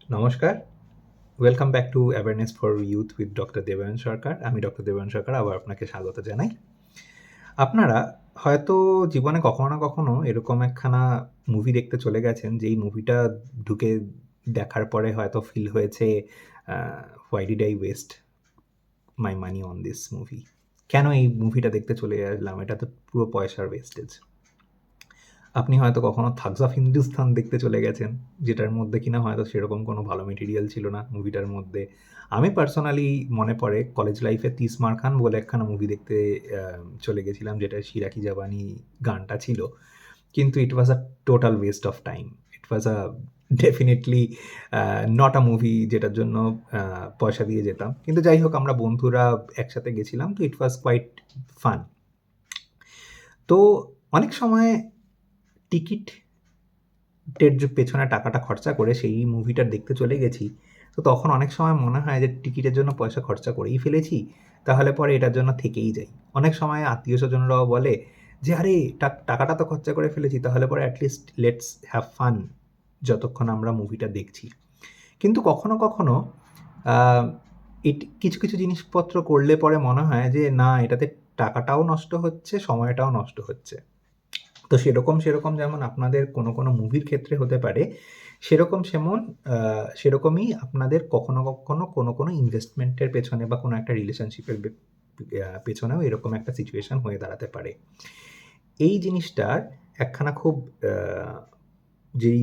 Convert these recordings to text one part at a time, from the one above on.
নমস্কার। Welcome back to awareness for youth with doctor Debayan Sarkar. আমি doctor Debayan সরকার আবার আপনাকে স্বাগত জানাই। আপনারা হয়তো জীবনে কখনো না কখনো এরকম একখানা মুভি দেখতে চলে গেছেন, যেই মুভিটা ঢুকে দেখার পরে হয়তো ফিল হয়েছে, uh "why did I waste my money on this movie?" কেন এই মুভিটা দেখতে চলে আসলাম? এটা তো পুরো পয়সার ওয়েস্টেজ। আপনি হয়তো কখনো 'থাগস অফ হিন্দুস্তান' দেখতে চলে গেছেন, যেটার মধ্যে কিনা হয়তো সেরকম কোনো ভালো মেটেরিয়াল ছিল না মুভিটার মধ্যে। আমি পার্সোনালি মনে পড়ে কলেজ লাইফে 'তিস মার খান' বলে একখানা মুভি দেখতে আ চলে গেছিলাম, যেটায় 'শিরা কি জাবানি' গানটা ছিল। কিন্তু it was a total waste of time. It was a definitely not a movie যেটার জন্য আ পয়সা দিয়ে যেতাম। কিন্তু যাই হোক, আমরা বন্ধুরা একসাথে গেছিলাম, তো ইট ওয়াজ কোয়াইট ফান। তো অনেক সময় টিকিট টের যে পেছনে টাকাটা খরচা করে সেই মুভিটা দেখতে চলে গেছি। তো তখন অনেক সময় মনে হয় যে টিকিটের জন্য পয়সা খরচা করেই ফেলেছি, তাহলে পরে এটার জন্য থেকেই যাই। অনেক সময় আত্মীয়স্বজনরাও বলে যে, "আরে টাকাটা তো খরচা করে ফেলেছি, তাহলে পরে at least let's have fun যতক্ষণ আমরা মুভিটা দেখছি।" কিন্তু কখনো, কখনো আ কিছু, কিছু জিনিসপত্র করলে পরে মনে হয় যে না, এটাতে টাকাটাও নষ্ট হচ্ছে, সময়টাও নষ্ট হচ্ছে। তো সেরকম যেমন আপনাদের কোনো মুভির ক্ষেত্রে হতে পারে, সেমন আ সেরকমই আপনাদের কখনো, কখনো কোনো ইনভেস্টমেন্টের পেছনে বা কোনো একটা রিলেশনশিপের পেছনেও এরকম একটা সিচুয়েশন হয়ে দাঁড়াতে পারে। এই জিনিসটার একখানা খুব আ যেই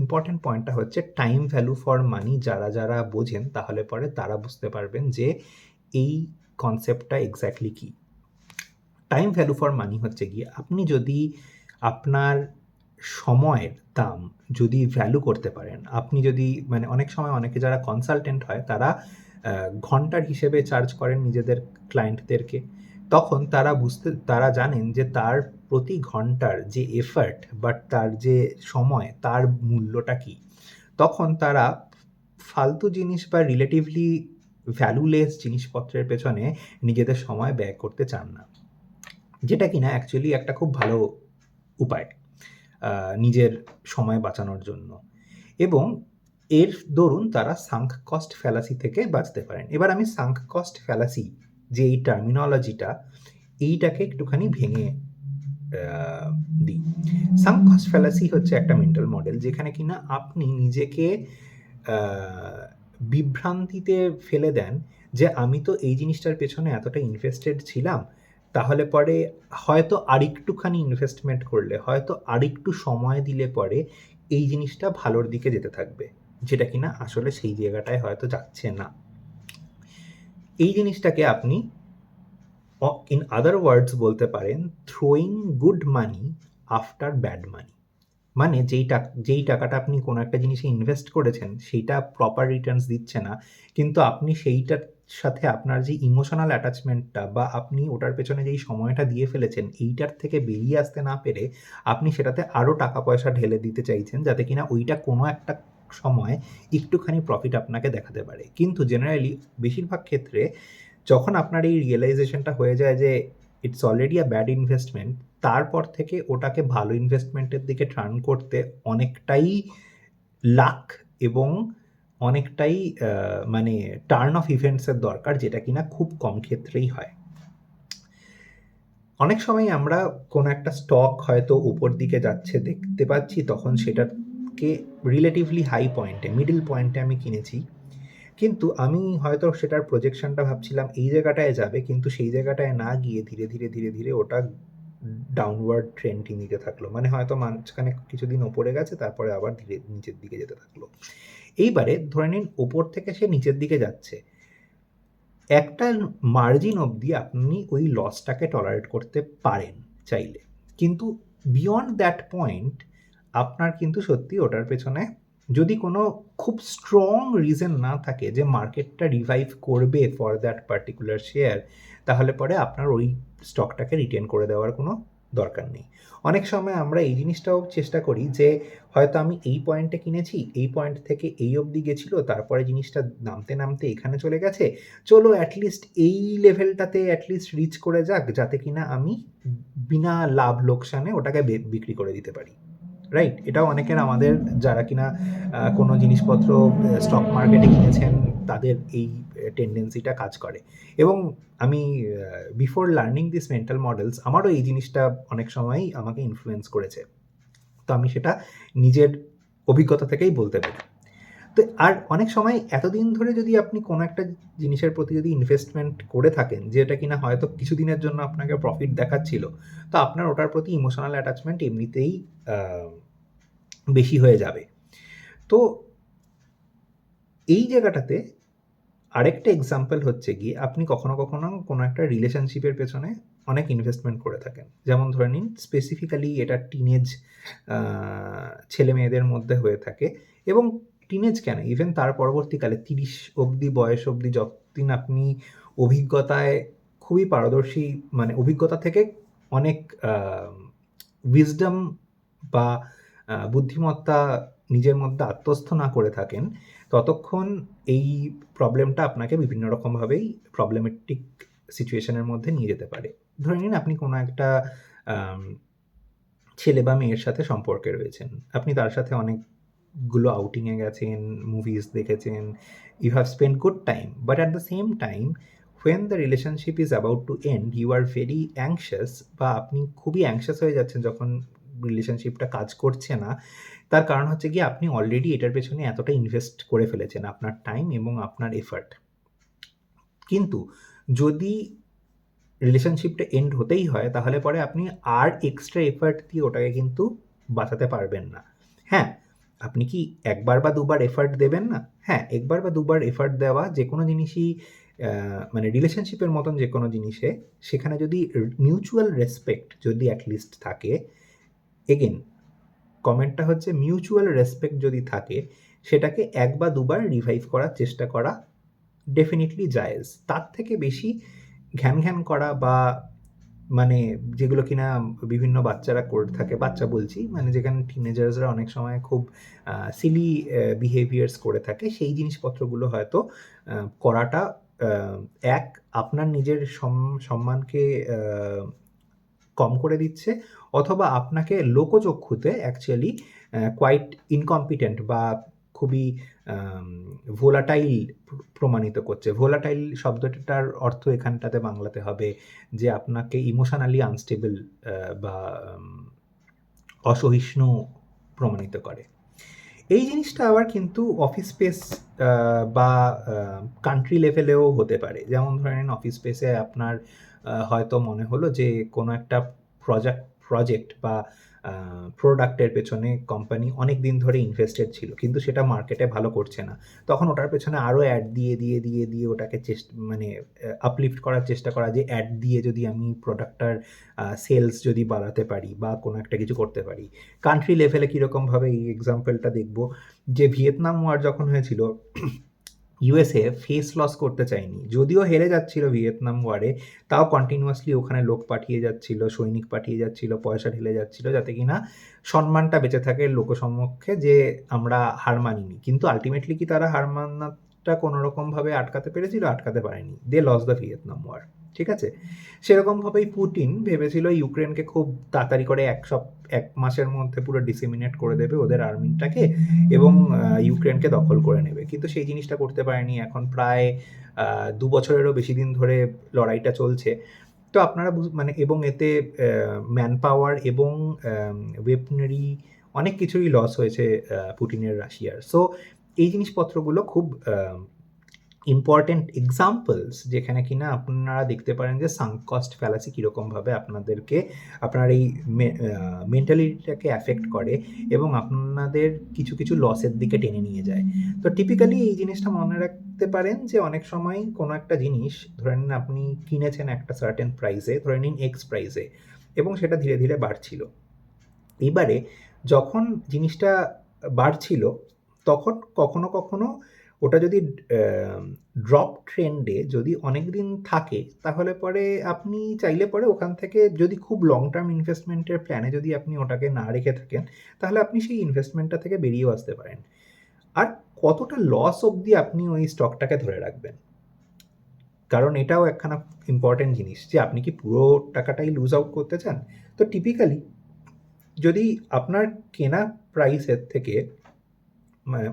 ইম্পোর্টেন্ট পয়েন্টটা হচ্ছে টাইম ভ্যালু ফর মানি। যারা বোঝেন তাহলে পরে তারা বুঝতে পারবেন যে এই কনসেপ্টটা এক্সাক্টলি কী? টাইম ভ্যালু ফর মানি হচ্ছে গিয়ে আপনি যদি আপনার সময়ের দাম যদি ভ্যালু করতে পারেন, আপনি যদি মানে অনেক সময় অনেকে যারা কনসালটেন্ট হয় তারা আ ঘন্টার হিসেবে চার্জ করেন নিজেদের ক্লায়েন্টদেরকে। তখন তারা জানেন যে তার প্রতি ঘন্টার যে এফোর্ট বা তার যে সময় তার মূল্যটা কী? তখন তারা ফালতু জিনিস বা রিলেটিভলি ভ্যালুলেস জিনিসপত্রের পেছনে নিজেদের সময় ব্যয় করতে চান না। যেটা কিনা অ্যাকচুয়ালি একটা খুব ভালো উপায় আ নিজের সময় বাঁচানোর জন্য। এবং এর দরুন তারা সাঙ্ক কস্ট ফ্যালাসি থেকে বাঁচতে পারেন। এবার আমি সাঙ্ক কস্ট ফ্যালাসি যে এই টার্মিনোলজিটা, এইটাকে একটুখানি ভেঙে আ দিই। সাঙ্ক কস্ট ফ্যালাসি হচ্ছে একটা মেন্টাল মডেল যেখানে কিনা আপনি নিজেকে আ বিভ্রান্তিতে ফেলে দেন যে, "আমি তো এই জিনিসটার পেছনে এতটা ইনভেস্টেড ছিলাম। তাহলে পরে হয়তো আরেকটুখানি ইনভেস্টমেন্ট করলে, হয়তো আরেকটু সময় দিলে পরে এই জিনিসটা ভালোর দিকে যেতে থাকবে।" যেটা কিনা আসলে সেই জায়গাটায় হয়তো যাচ্ছে না। এই জিনিসটাকে আপনি ইন আদার ওয়ার্ডস বলতে পারেন, throwing good money after bad money. মানে যেই টাকাটা আপনি কোনো একটা জিনিসে ইনভেস্ট করেছেন, সেইটা প্রপার রিটার্নস দিচ্ছে না। কিন্তু আপনি সেইটার সাথে আপনার যে ইমোশনাল অ্যাটাচমেন্টটা বা আপনি ওটার পেছনে যেই সময়টা দিয়ে ফেলেছেন, এইটার থেকে বেরিয়ে আসতে না পেরে আপনি সেটাতে আরো টাকা-পয়সা ঢেলে দিতে চাইছেন, যাতে কিনা ওইটা কোনো একটা সময় একটুখানি প্রফিট আপনাকে দেখাতে পারে। কিন্তু জেনারেলি বেশিরভাগ ক্ষেত্রে যখন আপনার এই রিয়ালাইজেশনটা হয়ে যায় যে it's already a bad investment, তারপর থেকে ওটাকে ভালো ইনভেস্টমেন্টের দিকে টার্ন করতে অনেকটাই লাক এবং অনেকটাই আ মানে টার্ন অফ ইভেন্টস এর দরকার, যেটা কিনা খুব কম ক্ষেত্রেই হয়। অনেক সময় আমরা কোনো একটা স্টক হয়তো উপর দিকে যাচ্ছে দেখতে পাচ্ছি, তখন সেটাকে রিলেটিভলি হাই পয়েন্টে, মিডল পয়েন্টে আমি কিনেছি। কিন্তু আমি হয়তো সেটার প্রজেকশনটা ভাবছিলাম এই জায়গাটায় যাবে, কিন্তু সেই জায়গাটায় না গিয়ে ধীরে, ধীরে ওটা ডাউনওয়ার্ড ট্রেন্ডই নিতে থাকলো। মানে হয়তো মাঝখানে কিছুদিন উপরে গেছে, তারপরে আবার ধীরে নিচের দিকে যেতে থাকলো। এইবারে ধরে নিন উপর থেকে সে নিচের দিকে যাচ্ছে। একটা মার্জিন অবধি আপনি ওই লসটাকে টলারেট করতে পারেন চাইলে। কিন্তু বিয়ন্ড দ্যাট পয়েন্ট আপনার কিন্তু সত্যি ওটার পেছনে যদি কোনো খুব স্ট্রং রিজন না থাকে যে মার্কেটটা রিভাইভ করবে ফর দ্যাট পার্টিকুলার শেয়ার, তাহলে পরে আপনার ওই স্টকটাকে রিটেন করে দেওয়ার কোনো দরকার নেই। অনেক সময় আমরা এই জিনিসটাও চেষ্টা করি যে হয়তো আমি এই পয়েন্টে কিনেছি, এই পয়েন্ট থেকে এই অবধি গেছিল, তারপরে জিনিসটা নামতে এখানে চলে গেছে। চলো এটলিস্ট এই লেভেলটাতে এটলিস্ট রিচ করে যাক, যাতে কিনা আমি বিনা লাভ লোকসানে ওটাকে বিক্রি করে দিতে পারি। রাইট? এটাও অনেকের আমাদের যারা কিনা কোনো জিনিসপত্র স্টক মার্কেটে কিনেছেন তাদের এই টেনডেন্সিটা কাজ করে। এবং আমি before learning this mental models আমারও এই জিনিসটা অনেক সময়ই আমাকে ইনফ্লুয়েন্স করেছে। তো আমি সেটা নিজের অভিজ্ঞতা থেকেই বলতে পারি। তো আর অনেক সময় এতদিন ধরে যদি আপনি কোনো একটা জিনিসের প্রতি যদি ইনভেস্টমেন্ট করে থাকেন, যেটা কিনা হয়তো কিছুদিনের জন্য আপনাকে প্রফিট দেখাচ্ছিল, তো আপনার ওটার প্রতি ইমোশনাল অ্যাটাচমেন্ট এমনিতেই আ বেশি হয়ে যাবে। তো এই জায়গাটাতে আরেকটা এক্সাম্পল হচ্ছে গিয়ে আপনি কখনো, কখনো কোনো একটা রিলেশনশিপের পেছনে অনেক ইনভেস্টমেন্ট করে থাকেন। যেমন ধরে নিন স্পেসিফিক্যালি এটা টিনেজ আ ছেলেমেয়েদের মধ্যে হয়ে থাকে এবং টিনেজ কেন ইভেন তার পরবর্তীকালে ৩০ অবধি বয়স অবধি যতদিন আপনি অভিজ্ঞতায় খুবই পারদর্শী মানে অভিজ্ঞতা থেকে অনেক আ উইজডম বা বুদ্ধিমত্তা নিজের মধ্যে আত্মস্থ না করে থাকেন, ততক্ষণ এই প্রবলেমটা আপনাকে বিভিন্ন রকমভাবেই প্রবলেমেটিক সিচুয়েশন এর মধ্যে নিয়ে যেতে পারে। ধরে নিন আপনি কোনো একটা আম ছেলে বা মেয়ের সাথে সম্পর্কে রয়েছেন। আপনি তার সাথে অনেকগুলো আউটিং এ গেছেন, মুভিজ দেখেছেন, you have spent good time. But at the same time, when the relationship is about to end, you are very anxious বা আপনি খুবই anxious হয়ে যাচ্ছেন যখন রিলেশনশিপটা কাজ করছে না। তার কারণ হচ্ছে গিয়ে আপনি অলরেডি এটার পেছনে এতটা ইনভেস্ট করে ফেলেছেন আপনার টাইম এবং আপনার এফোর্ট। কিন্তু যদি রিলেশনশিপটা এন্ড হতেই হয় তাহলে পরে আপনি আর এক্সট্রা এফোর্ট দিয়ে ওটাকে কিন্তু বাঁচাতে পারবেন না। হ্যাঁ, আপনি কি ১ বার বা ২ বার এফোর্ট দেবেন না? হ্যাঁ, ১ বার বা ২ বার এফোর্ট দেওয়া যেকোনো জিনিসই মানে রিলেশনশিপের মতন যেকোনো জিনিসে সেখানে যদি মিউচুয়াল রেসপেক্ট যদি এট লিস্ট থাকে, এগেইন কমেন্টটা হচ্ছে মিউচুয়াল রেসপেক্ট যদি থাকে, সেটাকে ১ বা ২ বার রিভাইভ করার চেষ্টা করা ডেফিনিটলি জায়েজ। তার থেকে বেশি ঘ্যান করা বা মানে যেগুলো কিনা বিভিন্ন বাচ্চারা করে থাকে, বাচ্চা বলছি মানে যেখানে টিনেজার্সরা অনেক সময় খুব সিলি বিহেভিয়ার্স করে থাকে, সেই জিনিসপত্রগুলো হয়তো আ করাটা আ এক আপনার নিজের সম্মানকে আ কম করে দিচ্ছে অথবা আপনাকে লোকচক্ষুতে অ্যাকচুয়ালি কোয়াইট ইনকম্পিটেন্ট বা খুবই আম ভোলাটাইল প্রমাণিত করছে। ভোলাটাইল শব্দটার অর্থ এখানটাতে বাংলাতে হবে যে আপনাকে ইমোশনালি আনস্টেবল বা অসহিষ্ণু প্রমাণিত করে। এই জিনিসটা আবার কিন্তু অফিস স্পেস আ বা কান্ট্রি লেভেলেও হতে পারে। যেমন ধরে নিন অফিস স্পেসে আপনার হয়তো মনে হলো যে কোনো একটা প্রজেক্ট বা আ প্রোডাক্ট এর পেছনে কোম্পানি অনেকদিন ধরে ইনভেস্টেড ছিল। কিন্তু সেটা মার্কেটে ভালো করছে না। তখন ওটার পেছনে আরো অ্যাড দিয়ে ওটাকে মানে আপলিফট করার চেষ্টা করা যে অ্যাড দিয়ে যদি আমি প্রোডাক্টটার সেলস যদি বাড়াতে পারি বা কোনো একটা কিছু করতে পারি। কান্ট্রি লেভেলে কিরকমভাবে এই এক্সাম্পলটা দেখব যে ভিয়েতনাম ওয়ার যখন হয়েছিল ইউএসএ ফেস লস করতে চায়নি। যদিও হেরে যাচ্ছিল ভিয়েতনাম ওয়ারে, তাও কন্টিনিউয়াসলি ওখানে লোক পাঠিয়ে যাচ্ছিল, সৈনিক পাঠিয়ে যাচ্ছিল, পয়সা ঢেলে যাচ্ছিল যাতে কিনা সম্মানটা বেঁচে থাকে লোকসম্মুখে যে আমরা হার মানিনি। কিন্তু আল্টিমেটলি কি তারা হার মানাটা কোনরকমভাবে আটকাতে পেরেছিল? আটকাতে পারেনি। দে লস দ্য ভিয়েতনাম ওয়ার। ঠিক আছে? সেরকমভাবেই পুতিন ভেবেছিল ইউক্রেনকে খুব তাড়াতাড়ি করে ১ মাসের মধ্যে পুরো ডিসেমিনেট করে দেবে ওদের আর্মিটাকে এবং ইউক্রেনকে দখল করে নেবে। কিন্তু সেই জিনিসটা করতে পারেনি। এখন প্রায় ২ বছরেরও বেশি দিন ধরে লড়াইটা চলছে। তো আপনারা মানে এবং এতে ম্যান পাওয়ার এবং ওয়েপনারি অনেক কিছুই লস হয়েছে পুটিনের রাশিয়ার। সো এই জিনিসপত্রগুলো খুব ইম্পোর্টেন্ট এক্সাম্পলস যেখানে কিনা আপনারা দেখতে পারেন যে সাঙ্ক কস্ট ফ্যালাসি কিরকমভাবে আপনাদেরকে আপনার এই মেন্টালিটিটাকে অ্যাফেক্ট করে এবং আপনাদের কিছু লসের দিকে টেনে নিয়ে যায়। তো টিপিক্যালি এই জিনিসটা মনে রাখতে পারেন যে অনেক সময় কোনো একটা জিনিস ধরে নিন আপনি কিনেছেন একটা সার্টেন প্রাইসে, ধরে নিন এক্স প্রাইসে এবং সেটা ধীরে, ধীরে বাড়ছিল। এবারে যখন জিনিসটা বাড়ছিল তখন কখনো ওটা যদি ড্রপ ট্রেন্ডে যদি অনেকদিন থাকে তাহলে পরে আপনি চাইলে পরে ওখান থেকে যদি খুব লং টার্ম ইনভেস্টমেন্টের প্ল্যানে যদি আপনি ওটাকে না রেখে থাকেন তাহলে আপনি সেই ইনভেস্টমেন্টটা থেকে বেরিয়েও আসতে পারেন। আর কতটা লস অবধি আপনি ওই স্টকটাকে ধরে রাখবেন? কারণ এটাও একখানা ইম্পোর্টেন্ট জিনিস যে আপনি কি পুরো টাকাটাই লুজ আউট করতে চান? তো টিপিক্যালি যদি আপনার কেনা প্রাইসের থেকে মানে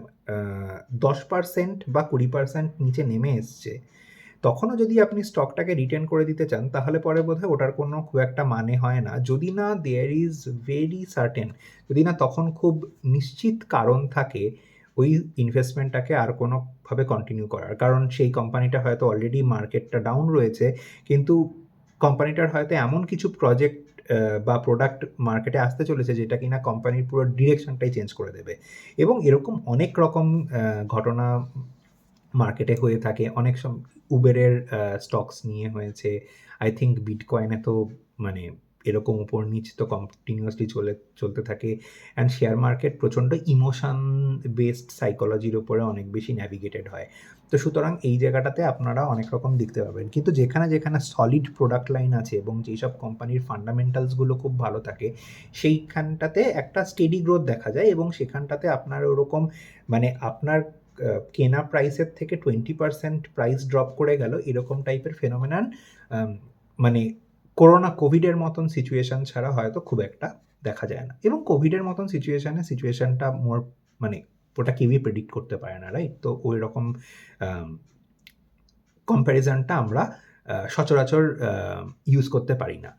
10% বা 20% নিচে নেমে এসছে, তখনও যদি আপনি স্টকটাকে রিটেন করে দিতে চান, তাহলে পরে বোধহয় ওটার কোনো খুব একটা মানে হয় না। যদি না দেয়ার ইজ ভেরি সার্টেন, যদি না তখন খুব নিশ্চিত কারণ থাকে ওই ইনভেস্টমেন্টটাকে আর কোনোভাবে কন্টিনিউ করার। কারণ সেই কোম্পানিটা হয়তো অলরেডি মার্কেটটা ডাউন রয়েছে, কিন্তু কোম্পানিটার হয়তো এমন কিছু প্রজেক্ট বা প্রোডাক্ট মার্কেটে আসতে চলেছে যেটা কিনা কোম্পানির পুরো ডিরেকশনটাই চেঞ্জ করে দেবে। এবং এরকম অনেক রকম ঘটনা মার্কেটে হয়ে থাকে। অনেক উবেরের স্টকস নিয়ে হয়েছে। আই থিংক বিটকয়েনে তো মানে এরকম উপর নিচ তো কন্টিনিউয়াসলি চলতে থাকে। অ্যান্ড শেয়ার মার্কেট প্রচণ্ড ইমোশন বেসড সাইকোলজির উপরে অনেক বেশি ন্যাভিগেটেড হয়। তো সুতরাং এই জায়গাটাতে আপনারা অনেক রকম দেখতে পাবেন। কিন্তু যেখানে সলিড প্রোডাক্ট লাইন আছে এবং যেসব কোম্পানির ফান্ডামেন্টালসগুলো খুব ভালো থাকে, সেইখানটাতে একটা স্টেডি গ্রোথ দেখা যায় এবং সেখানটাতে আপনার ওরকম মানে আপনার কেনা প্রাইসের থেকে 20% প্রাইস ড্রপ করে গেল, এরকম টাইপের ফেনোমেনন মানে কোভিডের মতন সিচুয়েশন ছাড়া হয়তো খুব একটা দেখা যায় না। এবং কোভিডের মতন সিচুয়েশনটা মোর মানে ওটা কেউই প্রেডিক্ট করতে পারে না, রাইট? তো ওই রকম কম্প্যারিজনটা আমরা সচরাচর ইউজ করতে পারি না।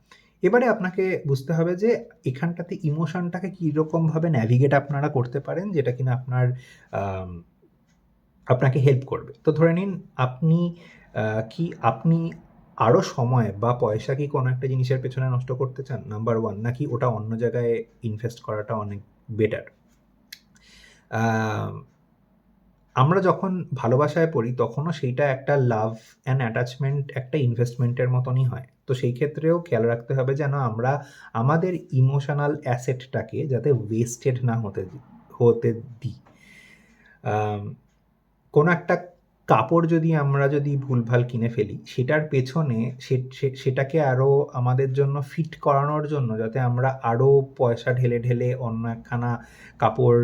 এবারে আপনাকে বুঝতে হবে যে এখানটাতে ইমোশনটাকে কীরকমভাবে ন্যাভিগেট আপনারা করতে পারেন, যেটা কিনা আপনাকে হেল্প করবে। তো ধরে নিন আপনি আরও সময় বা পয়সা কি কোনো একটা জিনিসের পেছনে নষ্ট করতে চান? নাম্বার 1, নাকি ওটা অন্য জায়গায় ইনভেস্ট করাটা অনেক বেটার? আমরা যখন ভালোবাসায় পড়ি তখনও সেইটা একটা লাভ অ্যান্ড অ্যাটাচমেন্ট একটা ইনভেস্টমেন্টের মতনই হয়। তো সেই ক্ষেত্রেও খেয়াল রাখতে হবে যেন আমরা আমাদের ইমোশনাল অ্যাসেটটাকে যাতে ওয়েস্টেড না হতে দিই। কোনো একটা কাপড় আমরা যদি ভুলভাল কিনে ফেলি, সেটার পেছনে সেটাকে আরও আমাদের জন্য ফিট করানোর জন্য যাতে আমরা আরও পয়সা ঢেলে অন্য একখানা কাপড়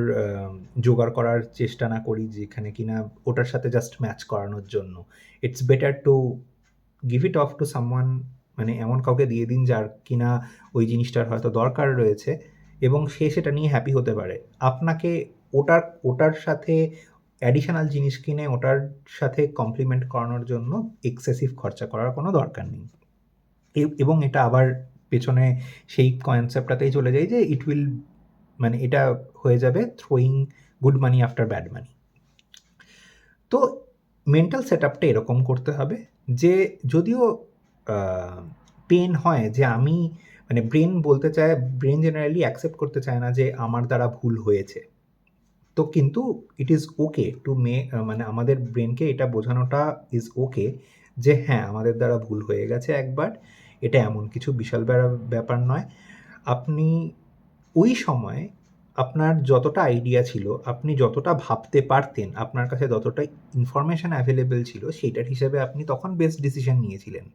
জোগাড় করার চেষ্টা না করি, যেখানে কিনা ওটার সাথে জাস্ট ম্যাচ করানোর জন্য। It's better to give it off to someone, মানে এমন কাউকে দিয়ে দিন যার কিনা ওই জিনিসটার হয়তো দরকার রয়েছে এবং সে সেটা নিয়ে হ্যাপি হতে পারে। আপনাকে ওটার সাথে অ্যাডিশনাল জিনিস কিনে ওটার সাথে কমপ্লিমেন্ট করানোর জন্য এক্সেসিভ খরচা করার কোনো দরকার নেই। এবং এটা আবার পেছনে সেই কনসেপ্টটাতেই চলে যায় যে মানে এটা হয়ে যাবে throwing good money after bad money. তো মেন্টাল সেটআপটা এরকম করতে হবে যে যদিও পেন হয় যে আমি মানে ব্রেন জেনারেলি অ্যাকসেপ্ট করতে চায় না যে আমার দ্বারা ভুল হয়েছে। তো কিন্তু ইট ইজ ওকে টু মানে আমাদের ব্রেনকে এটা বোঝানোটা ইজ ওকে যে হ্যাঁ, আমাদের দ্বারা ভুল হয়ে গেছে একবার। এটা এমন কিছু বিশাল ব্যাপার নয়। আপনি ওই সময় আপনার যতটা আইডিয়া ছিল, আপনি যতটা ভাবতে পারতেন, আপনার কাছে যতটা ইনফরমেশন অ্যাভেলেবল ছিল, সেইটার হিসেবে আপনি তখন বেস্ট ডিসিশন নিয়েছিলেন।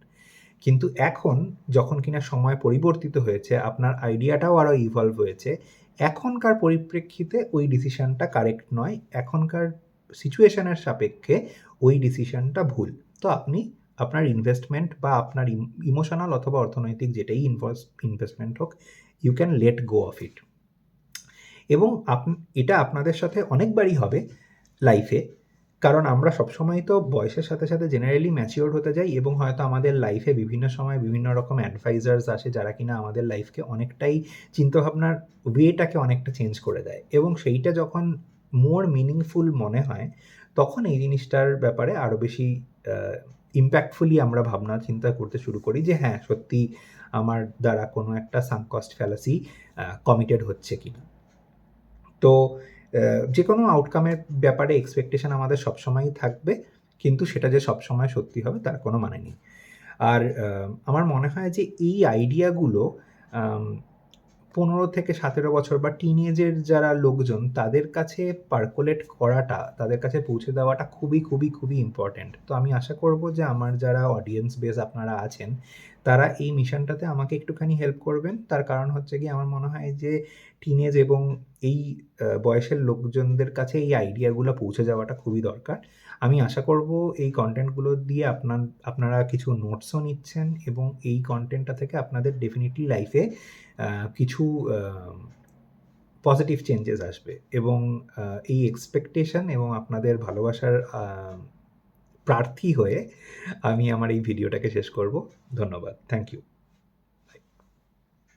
কিন্তু এখন যখন কিনা সময় পরিবর্তিত হয়েছে, আপনার আইডিয়াটাও আরও ইভলভ হয়েছে। এখনকার পরিপ্রেক্ষিতে ওই ডিসিশনটা কারেক্ট নয়। এখনকার সিচুয়েশনের সাপেক্ষে ওই ডিসিশনটা ভুল। তো আপনি আপনার ইনভেস্টমেন্ট বা আপনার ইমোশনাল অথবা অর্থনৈতিক যেটাই ইনভেস্টমেন্ট হোক, you can let go of it. এবং এটা আপনাদের সাথে অনেকবারই হবে লাইফে। কারণ আমরা সবসময় তো বয়সের সাথে সাথে জেনারেলি ম্যাচিওর হতে যাই এবং হয়তো আমাদের লাইফে বিভিন্ন সময় বিভিন্ন রকম অ্যাডভাইজার্স আসে যারা কিনা আমাদের লাইফকে অনেকটাই চিন্তাভাবনার ওয়েটাকে অনেকটা চেঞ্জ করে দেয় এবং সেইটা যখন মোর মিনিংফুল মনে হয়, তখন এই জিনিসটার ব্যাপারে আরও বেশি ইম্প্যাক্টফুলি আমরা ভাবনা চিন্তা করতে শুরু করি যে হ্যাঁ, সত্যি আমার দ্বারা কোনো একটা সাঙ্ক কস্ট ফ্যালাসি কমিটেড হচ্ছে কিনা। তো যে কোনো আউটকামের ব্যাপারে এক্সপেকটেশন আমাদের সবসময়ই থাকবে, কিন্তু সেটা যে সবসময় সত্যি হবে তার কোনো মানে নেই। আর আমার মনে হয় যে এই আইডিয়াগুলো 15 থেকে 17 বছর বা টিনেজের যারা লোকজন, তাদের কাছে পার্কোলেট করাটা, তাদের কাছে পৌঁছে দেওয়াটা খুবই ইম্পর্ট্যান্ট। তো আমি আশা করব যে আমার যারা অডিয়েন্স বেস আপনারা আছেন, তারা এই মিশনটাতে আমাকে একটুখানি হেল্প করবেন। তার কারণ হচ্ছে গিয়ে আমার মনে হয় যে টিনেজ এবং এই বয়সের লোকজনদের কাছে এই আইডিয়াগুলো পৌঁছে যাওয়াটা খুবই দরকার। আমি আশা করব এই কনটেন্টগুলো দিয়ে আপনারা কিছু নোটসও নিচ্ছেন এবং এই কনটেন্টটা থেকে আপনাদের ডেফিনিটলি লাইফে কিছু পজিটিভ চেঞ্জেস আসবে এবং এই এক্সপেকটেশন এবং আপনাদের ভালোবাসার প্রার্থী হয়ে আমি আমার এই ভিডিওটাকে শেষ করব। ধন্যবাদ। Thank you.